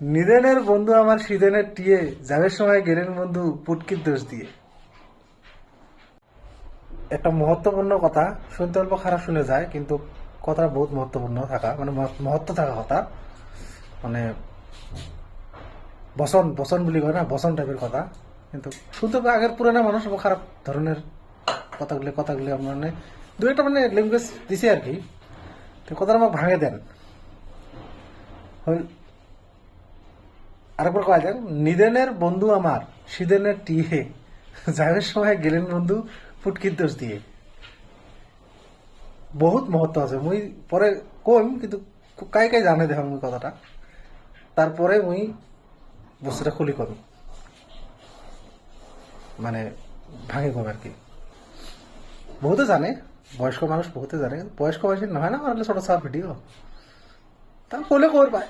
নিদেনের বন্ধু আমার সিদেনের টিয়ে যাবের সময় গেলেন বন্ধু পুটকির দোষ দিয়ে। একটা মহত্বপূর্ণ কথা, শুনতে অল্প খারাপ শুনে যায় কিন্তু কথাটা বহুত মহত্বপূর্ণ থাকা, মানে মহত্ব থাকা কথা, মানে বসন বসন বলি কয় না, বসন টাইপের কথা। কিন্তু শুনতে আগের পুরানা মানুষ খারাপ ধরনের কথাগুলি মানে দু একটা মানে ল্যাঙ্গুয়েজ দিছে আর কি। তো কথাটা আমাকে ভাঙে দেন। আরেকবার কয়া যাক, নিদেনের বন্ধু আমার সিদেনের টিয়ে যাবের সময় গেলেন বন্ধু ফুটকির দোষ দিয়ে। বহুত মহত্ব আছে, মুই পরে কম কিন্তু কাই কাই জানে দেখ মুই কথাটা, তারপরে মুই বস্তুটা খুলি কম, মানে ভাঙি কম আর কি। বহুতে জানে, বয়স্ক মানুষ বহুতে জানে, বয়স্ক বয়সী নহয় না, ছোট ছোট ভিডিও তা বলে কর পায়।